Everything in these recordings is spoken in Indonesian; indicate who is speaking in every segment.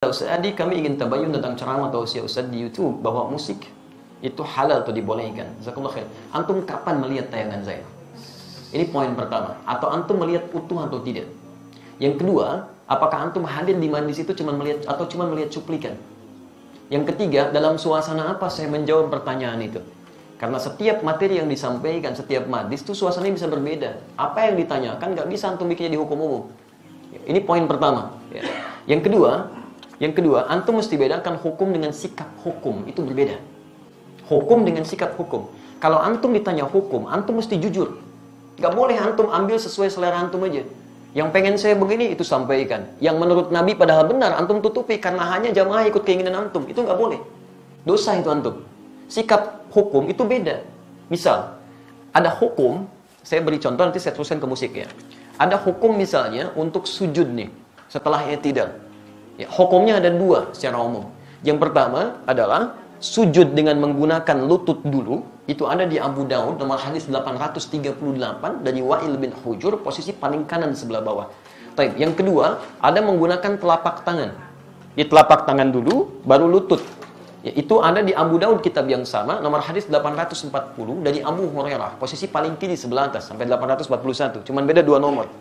Speaker 1: Ustaz Adi, kami ingin tabayun tentang ceramah tausiah Ustaz di YouTube bahwa musik itu halal atau dibolehkan. Jazakallahu khair. Antum kapan melihat tayangan saya? Ini poin pertama. Atau antum melihat utuh atau tidak? Yang kedua, apakah antum hadir di majlis itu cuma melihat atau cuma melihat cuplikan? Yang ketiga, dalam suasana apa saya menjawab pertanyaan itu? Karena setiap materi yang disampaikan, setiap majlis itu suasananya bisa berbeda. Apa yang ditanyakan nggak bisa antum bikinnya di hukum umum. Ini poin pertama. Yang kedua, antum mesti bedakan hukum dengan sikap hukum. Itu berbeda. Hukum dengan sikap hukum. Kalau antum ditanya hukum, antum mesti jujur. Gak boleh antum ambil sesuai selera antum aja. Yang pengen saya begini, itu sampaikan. Yang menurut Nabi padahal benar, antum tutupi karena hanya jamaah ikut keinginan antum. Itu gak boleh. Dosa itu antum. Sikap hukum itu beda. Misal, ada hukum, saya beri contoh, nanti saya teruskan ke musik ya. Ada hukum misalnya untuk sujud nih, setelah i'tidal. Ya, hukumnya ada dua secara umum. Yang pertama adalah sujud dengan menggunakan lutut dulu. Itu ada di Abu Daud nomor hadis 838 dari Wa'il bin Hujur, posisi paling kanan sebelah bawah. Taib. Yang kedua, ada menggunakan telapak tangan. Di telapak tangan dulu, baru lutut. Ya, itu ada di Abu Daud kitab yang sama, nomor hadis 840 dari Abu Hurairah, posisi paling kiri sebelah atas sampai 841. Cuman beda dua nomor.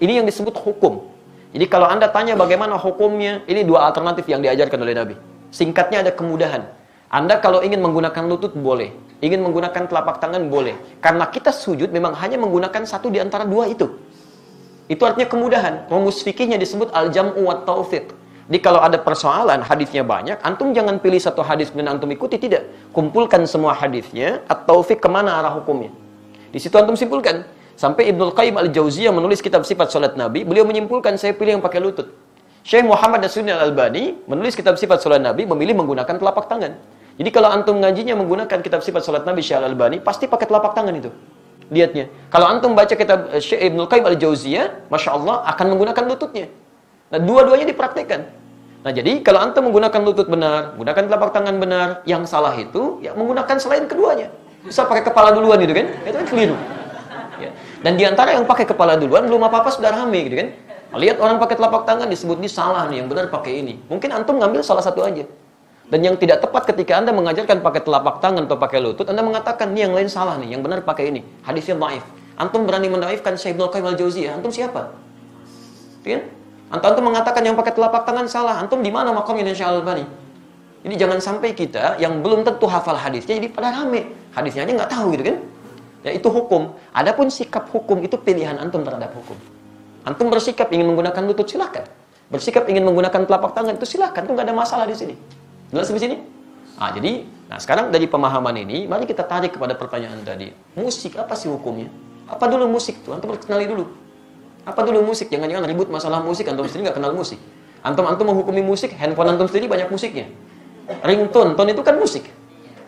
Speaker 1: Ini yang disebut hukum. Jadi kalau Anda tanya bagaimana hukumnya, ini dua alternatif yang diajarkan oleh Nabi. Singkatnya ada kemudahan. Anda kalau ingin menggunakan lutut boleh, ingin menggunakan telapak tangan boleh. Karena kita sujud memang hanya menggunakan satu di antara dua itu. Itu artinya kemudahan. Rumus fikihnya disebut al-jam'u wat taufiq. Jadi kalau ada persoalan, hadisnya banyak, antum jangan pilih satu hadis dan antum ikuti, tidak. Kumpulkan semua hadisnya, at-taufiq kemana arah hukumnya. Di situ antum simpulkan. Sampai Ibnul Qayyim al-Jauziyah menulis kitab sifat salat Nabi, beliau menyimpulkan saya pilih yang pakai lutut. Syekh Muhammad Nasiruddin Al-Albani menulis kitab sifat salat Nabi, memilih menggunakan telapak tangan. Jadi kalau antum ngajinya menggunakan kitab sifat salat Nabi Syekh Al-Albani, pasti pakai telapak tangan itu. Lihatnya. Kalau antum baca kitab Syekh Ibnul Qayyim al-Jauziyah, Masya Allah akan menggunakan lututnya. Nah, dua-duanya dipraktekkan. Nah, jadi kalau antum menggunakan lutut benar, menggunakan telapak tangan benar, yang salah itu ya menggunakan selain keduanya. Bisa pakai kepala duluan gitu kan? Itu kan keliru. Ya. Dan diantara yang pakai kepala duluan belum apa-apa sudah rame gitu kan. Lihat orang pakai telapak tangan disebut ini salah nih, yang benar pakai ini. Mungkin antum ngambil salah satu aja. Dan yang tidak tepat ketika Anda mengajarkan pakai telapak tangan atau pakai lutut, Anda mengatakan ini yang lain salah nih, yang benar pakai ini. Hadisnya dhaif. Antum berani mendaifkan Syekh Ibnul Qayyim al-Jauziyah, antum siapa? Kan? Antum mengatakan yang pakai telapak tangan salah, antum di mana makamnya Syekh Al-Albani? Jadi jangan sampai kita yang belum tentu hafal hadisnya jadi pada rame. Hadisnya aja nggak tahu gitu kan. Ya, itu hukum. Adapun sikap hukum itu pilihan antum terhadap hukum. Antum bersikap ingin menggunakan lutut, silakan. Bersikap ingin menggunakan telapak tangan itu silakan, itu nggak ada masalah di sini. Jelas di sini? Nah, sekarang dari pemahaman ini, mari kita tarik kepada pertanyaan tadi. Musik apa sih hukumnya? Apa dulu musik tuh? Antum harus kenali dulu. Apa dulu musik? Jangan-jangan ribut masalah musik, antum sendiri nggak kenal musik. Antum menghukumi musik, handphone antum sendiri banyak musiknya. Ringtone, tone itu kan musik.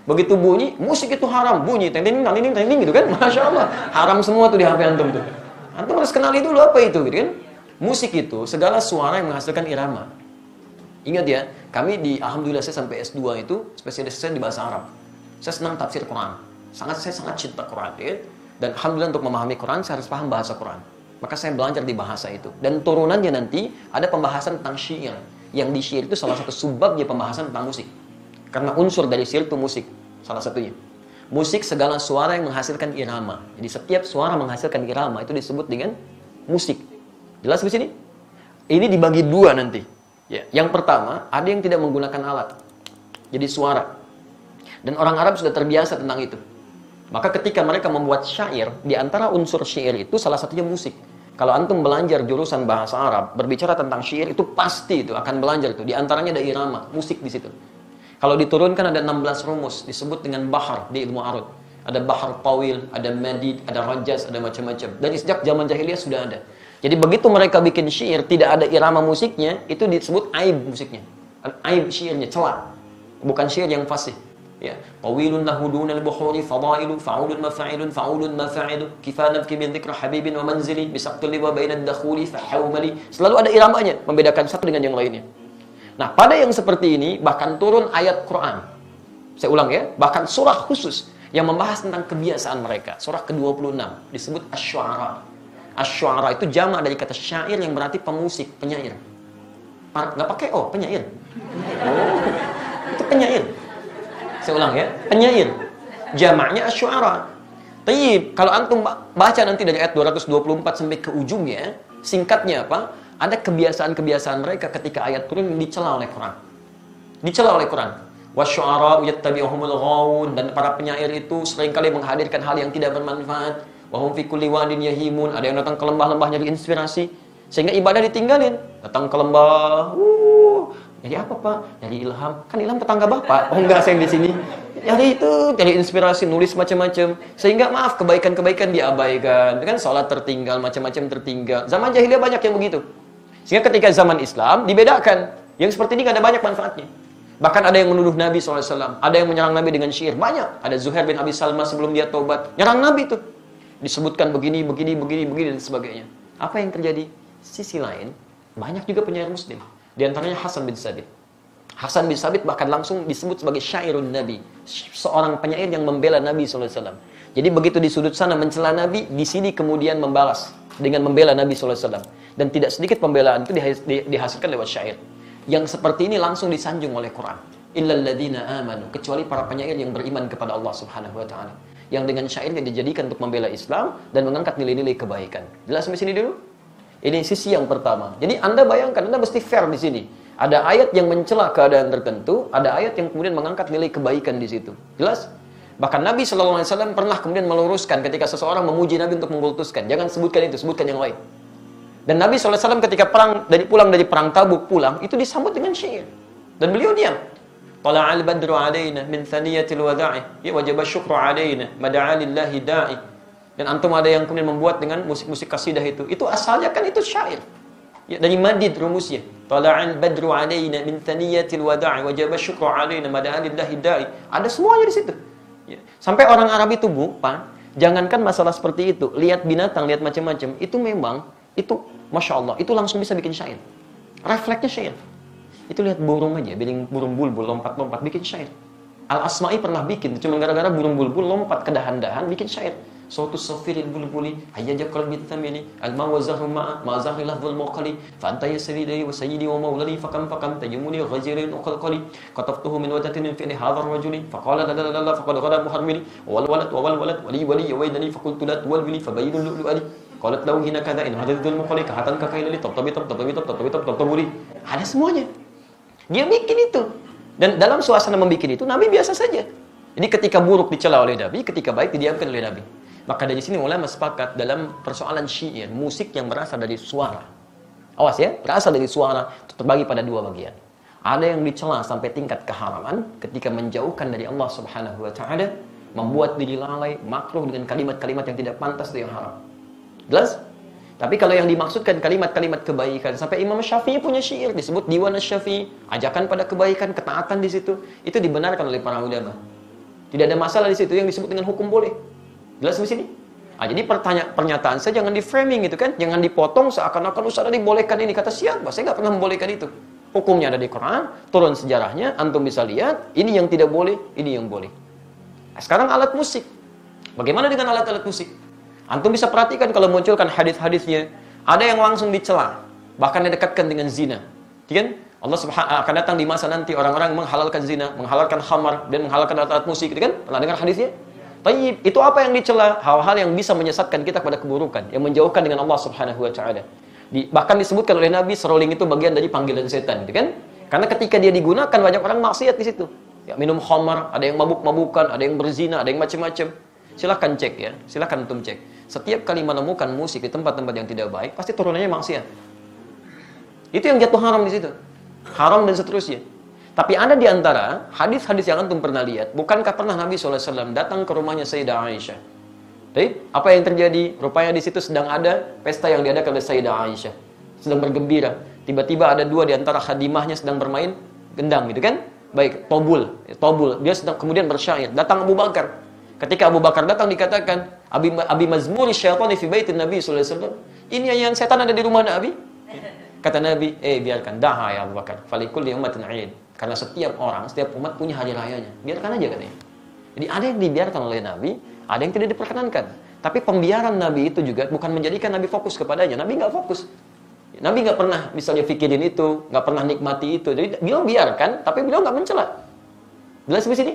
Speaker 1: Begitu bunyi, musik itu haram. Bunyi, ting-ting gitu kan. Masya Allah. Haram semua tuh di HP antum tuh. Antum harus kenali dulu apa itu gitu kan. Musik itu segala suara yang menghasilkan irama. Ingat ya, kami alhamdulillah saya sampai S2 itu spesialis saya di bahasa Arab. Saya senang tafsir Quran. Saya sangat cinta Quran ya. Dan alhamdulillah untuk memahami Quran saya harus paham bahasa Quran. Maka saya belajar di bahasa itu. Dan turunannya nanti ada pembahasan tentang syair. Yang di syair itu salah satu subbabnya pembahasan tentang musik. Karena unsur dari syair itu musik, salah satunya. Musik segala suara yang menghasilkan irama. Jadi setiap suara menghasilkan irama itu disebut dengan musik. Jelas di sini? Ini dibagi dua nanti. Ya, yang pertama, ada yang tidak menggunakan alat. Jadi suara. Dan orang Arab sudah terbiasa tentang itu. Maka ketika mereka membuat syair, di antara unsur syair itu salah satunya musik. Kalau antum belajar jurusan bahasa Arab, berbicara tentang syair itu pasti itu akan belajar itu. Di antaranya ada irama, musik di situ. Kalau diturunkan ada 16 rumus, disebut dengan bahar di ilmu arud. Ada bahar tawil, ada madid, ada rajaz, ada macam-macam. Dari sejak zaman jahiliyah sudah ada. Jadi begitu mereka bikin syair, tidak ada irama musiknya, itu disebut aib musiknya. Aib syairnya, celah. Bukan syair yang fasih. Ya. Tawilun lahu dunal buhuri fadailu, fa'ulun mafa'ilun, fa'ulun mafa'ilu, kifanat kimin dhikra habibin wa manzili, bisaqtul liwa bainad dakhuli, fahawmali. Selalu ada iramanya, membedakan satu dengan yang lainnya. Nah, pada yang seperti ini, bahkan turun ayat Quran. Saya ulang ya, bahkan surah khusus yang membahas tentang kebiasaan mereka. Surah ke-26, disebut Asy-Syu'ara. Asy-Syu'ara itu jamak dari kata syair yang berarti pemusik, penyair. Nggak pakai O, penyair. Oh, itu penyair. Saya ulang ya, penyair. Jamaknya asy'ara. Tayyib, kalau antum baca nanti dari ayat 224 sampai ke ujungnya, singkatnya apa? Ada kebiasaan-kebiasaan mereka ketika ayat turun dicela oleh Quran. Dicela oleh Quran. Wasyu'ara yattabi'uhumul ghawun, dan para penyair itu seringkali menghadirkan hal yang tidak bermanfaat. Wa hum fi kulli wadin yahimun, ada yang datang ke lembah-lembah nyari inspirasi sehingga ibadah ditinggalin. Datang ke lembah, jadi apa Pak? Nyari ilham. Kan ilham tetangga Bapak. Oh enggak, saya di sini. Nyari itu, cari inspirasi, nulis macam-macam. Sehingga maaf, kebaikan-kebaikan diabaikan. Kan sholat tertinggal, macam-macam tertinggal. Zaman jahiliyah banyak yang begitu. Sehingga ketika zaman Islam dibedakan. Yang seperti ini gak ada banyak manfaatnya. Bahkan ada yang menuduh Nabi SAW. Ada yang menyerang Nabi dengan syair. Banyak. Ada Zuhair bin Abi Salma sebelum dia taubat. Nyerang Nabi itu. Disebutkan begini, dan sebagainya. Apa yang terjadi? Sisi lain, banyak juga penyair muslim. Di antaranya Hasan bin Sabit. Hasan bin Sabit bahkan langsung disebut sebagai syairun Nabi. Seorang penyair yang membela Nabi SAW. Jadi begitu di sudut sana mencela Nabi, di sini kemudian membalas dengan membela Nabi SAW. Dan tidak sedikit pembelaan itu dihasilkan lewat syair. Yang seperti ini langsung disanjung oleh Quran. Illal ladzina amanu, kecuali para penyair yang beriman kepada Allah Subhanahu wa taala. Yang dengan syairnya dijadikan untuk membela Islam dan mengangkat nilai-nilai kebaikan. Jelas sampai sini dulu? Ini sisi yang pertama. Jadi Anda bayangkan, Anda mesti fair di sini. Ada ayat yang mencela keadaan tertentu, ada ayat yang kemudian mengangkat nilai kebaikan di situ. Jelas? Bahkan Nabi SAW pernah kemudian meluruskan ketika seseorang memuji Nabi untuk mengkultuskan. Jangan sebutkan itu, sebutkan yang lain. Dan Nabi SAW ketika pulang dari perang Tabuk pulang, itu disambut dengan syair. Dan beliau diam. Tala'al badru alaina min thaniyatil wada'i, ya wajaba syukru alaina, mada'a lillahi da'i. Dan antum ada yang kemudian membuat dengan musik-musik kasidah itu. Itu asalnya kan itu syair. Ya, dari madid rumusnya. Tala'al badru alaina min thaniyatil wada'i wajaba syukru alaina mada'a lillahi da'i. Ada semuanya di situ. Ya. Sampai orang Arab itu Pak, jangankan masalah seperti itu, lihat binatang, lihat macam-macam, itu memang itu Masya Allah, itu langsung bisa bikin syair. Refleksnya syair. Itu lihat burung aja, burung bulbul lompat-lompat bikin syair. Al-Asma'i pernah bikin, cuma gara-gara burung bulbul lompat ke dahan-dahan bikin syair. Sautu safiril bulbuli hayyaja qalbi thamini al-ma wa zahru ma zahri lafdhul muqali fa anta yasridi wa sayyidi wa mawlani fakam tajumuni ghajirin uqalqali qataftuhu min wadatin fi hadha ar-rajuli faqala la faqad ghada muharmili wal walad wali yawaidani faqultu la tuwalbili fabayyinul lu'ali qalat law hina kadha in hadadul muqali kahatan kakailali tabtabi tabtaburi. Ada semuanya. Dia bikin itu. Dan dalam suasana membikin itu Nabi biasa saja. Jadi ketika buruk dicela oleh Nabi, ketika baik didiamkan oleh Nabi. Maka dari sini ulama sepakat dalam persoalan syair, musik yang berasal dari suara. Awas ya, berasal dari suara itu terbagi pada dua bagian. Ada yang dicela sampai tingkat keharaman ketika menjauhkan dari Allah Subhanahu wa taala, membuat diri lalai, makruh dengan kalimat-kalimat yang tidak pantas dan yang haram. Jelas? Tapi kalau yang dimaksudkan kalimat-kalimat kebaikan, sampai Imam Syafi'i punya syair disebut Diwan Asy-Syafi'i, ajakan pada kebaikan, ketaatan di situ, itu dibenarkan oleh para ulama. Tidak ada masalah di situ yang disebut dengan hukum boleh. Jelas di sini? Jadi pernyataan saya jangan di framing gitu kan, jangan dipotong seakan-akan Ustaz dibolehkan ini. Kata siapa? Saya nggak pernah membolehkan itu. Hukumnya ada di Quran, turun sejarahnya, antum bisa lihat, ini yang tidak boleh, ini yang boleh. Nah, sekarang alat musik. Bagaimana dengan alat-alat musik? Antum bisa perhatikan kalau munculkan hadis-hadisnya, ada yang langsung dicela, bahkan didekatkan dengan zina. Kan? Allah Subhanahu akan datang di masa nanti orang-orang menghalalkan zina, menghalalkan khamar dan menghalalkan alat-alat musik, gitu kan? Pernah dengar hadisnya? Tayyib, itu apa yang dicela? Hal-hal yang bisa menyesatkan kita kepada keburukan, yang menjauhkan dengan Allah Subhanahu wa taala. Bahkan disebutkan oleh Nabi, seruling itu bagian dari panggilan setan, gitu kan? Karena ketika dia digunakan banyak orang maksiat di situ. Ya, minum khamar, ada yang mabuk-mabukan, ada yang berzina, ada yang macam-macam. Silahkan cek ya, silahkan antum cek. Setiap kali menemukan musik di tempat-tempat yang tidak baik, pasti turunannya maksiat. Itu yang jatuh haram di situ. Haram dan seterusnya. Tapi ada di antara hadis-hadis yang antum pernah lihat, bukankah pernah Nabi SAW datang ke rumahnya Sayyidah Aisyah? Baik, apa yang terjadi? Rupanya di situ sedang ada pesta yang diadakan oleh Sayyidah Aisyah. Sedang bergembira. Tiba-tiba ada dua di antara khadimahnya sedang bermain gendang, gitu kan? Baik, tobul. Dia sedang kemudian bersyair. Datang Abu Bakar. Ketika Abu Bakar datang dikatakan, Abi mazmuri syaitani fi baitin Nabi SAW. Ini yang setan ada di rumah Nabi? Kata Nabi, biarkan. Daha ya Abu Bakar. Falikulli ummatin 'id. Karena setiap orang, setiap umat punya hari rayanya. Biarkan aja katanya. Jadi ada yang dibiarkan oleh Nabi, ada yang tidak diperkenankan. Tapi pembiaran Nabi itu juga bukan menjadikan Nabi fokus kepadanya. Nabi nggak fokus. Nabi nggak pernah misalnya fikirin itu, nggak pernah nikmati itu. Jadi beliau biarkan, tapi beliau nggak mencela. Jelas di sini?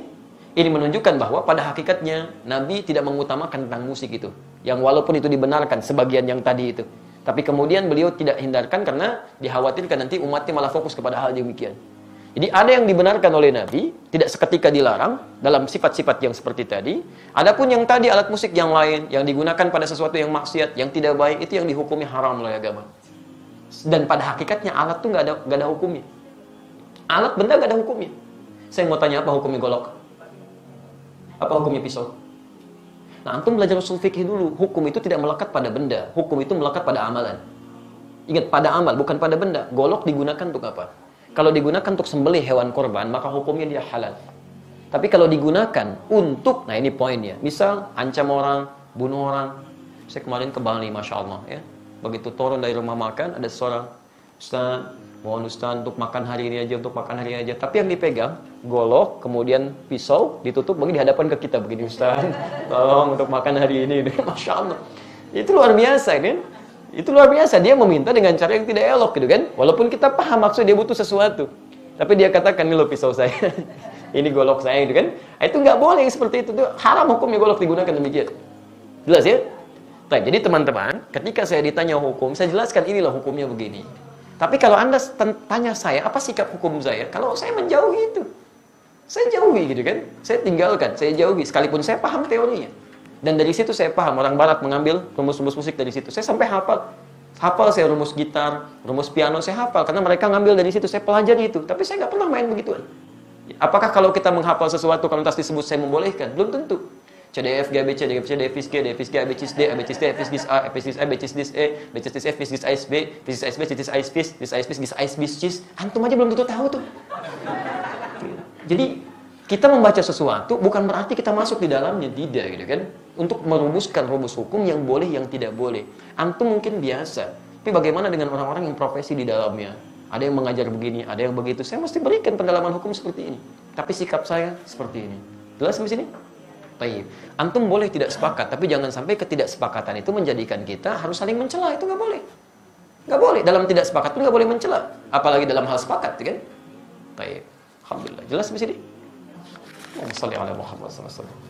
Speaker 1: Ini menunjukkan bahwa pada hakikatnya Nabi tidak mengutamakan tentang musik itu. Yang walaupun itu dibenarkan sebagian yang tadi itu. Tapi kemudian beliau tidak hindarkan karena dikhawatirkan nanti umatnya malah fokus kepada hal demikian. Jadi ada yang dibenarkan oleh Nabi, tidak seketika dilarang dalam sifat-sifat yang seperti tadi. Adapun yang tadi alat musik yang lain, yang digunakan pada sesuatu yang maksiat, yang tidak baik, itu yang dihukumi haram oleh agama. Dan pada hakikatnya alat tuh nggak ada hukumnya. Alat benda nggak ada hukumnya. Saya mau tanya, apa hukumnya golok? Apa hukumnya pisau? Nah, antum belajar usul fikih dulu. Hukum itu tidak melekat pada benda. Hukum itu melekat pada amalan. Ingat, pada amal, bukan pada benda. Golok digunakan untuk apa? Kalau digunakan untuk sembelih hewan korban, maka hukumnya dia halal. Tapi kalau digunakan untuk, nah ini poinnya. Misal, ancam orang, bunuh orang. Saya kemarin ke Bali, Masya Allah, ya. Begitu turun dari rumah makan, ada seorang, Ustaz, mohon Ustaz untuk makan hari ini aja, untuk makan hari ini aja. Tapi yang dipegang, golok, kemudian pisau, ditutup, bagi dihadapan ke kita. Begini, Ustaz, tolong untuk makan hari ini. Masya Allah. Itu luar biasa, kan? Itu luar biasa. Dia meminta dengan cara yang tidak elok, gitu kan? Walaupun kita paham maksud dia butuh sesuatu. Tapi dia katakan, ini loh pisau saya. Ini golok saya, gitu kan? Itu nggak boleh seperti itu. Itu haram hukumnya golok digunakan demikian. Jelas ya? Baik, jadi teman-teman, ketika saya ditanya hukum, saya jelaskan inilah hukumnya begini. Tapi kalau Anda tanya saya, apa sikap hukum saya? Kalau saya menjauhi itu. Saya jauhi gitu kan. Saya tinggalkan, saya jauhi. Sekalipun saya paham teorinya. Dan dari situ saya paham, orang barat mengambil rumus-rumus musik dari situ. Saya sampai hafal. Hafal saya rumus gitar, rumus piano, saya hafal. Karena mereka ngambil dari situ, saya pelajari itu. Tapi saya nggak pernah main begituan. Apakah kalau kita menghafal sesuatu, kalau tas disebut saya membolehkan? Belum tentu. C, D, F, G, A, B, C, D, F, C, D, F, G, D, F, G, A, B, C, D, A, B, C, D, F, G, A, F, G, A, B, C, D, E, B, C, D, F, G, A, B, B, C, D, B, C, D, A, B, C, D, A, B, C, D, antum aja belum tentu tahu tuh. Jadi kita membaca sesuatu bukan berarti kita masuk di dalamnya, tidak gitu kan? Untuk merumuskan rumus hukum yang boleh, yang tidak boleh. Antum mungkin biasa, tapi bagaimana dengan orang-orang yang profesi di dalamnya? Ada yang mengajar begini, ada yang begitu. Saya mesti berikan pendalaman hukum seperti ini. Tapi sikap saya seperti ini. Jelas di sini? Baik. Antum boleh tidak sepakat, tapi jangan sampai ketidaksepakatan itu menjadikan kita harus saling mencela. Itu nggak boleh. Nggak boleh. Dalam tidak sepakat pun nggak boleh mencela. Apalagi dalam hal sepakat, kan? Baik. Alhamdulillah. Jelas di sini? Allahumma shalli ala Muhammad sallallahu alaihi wasallam.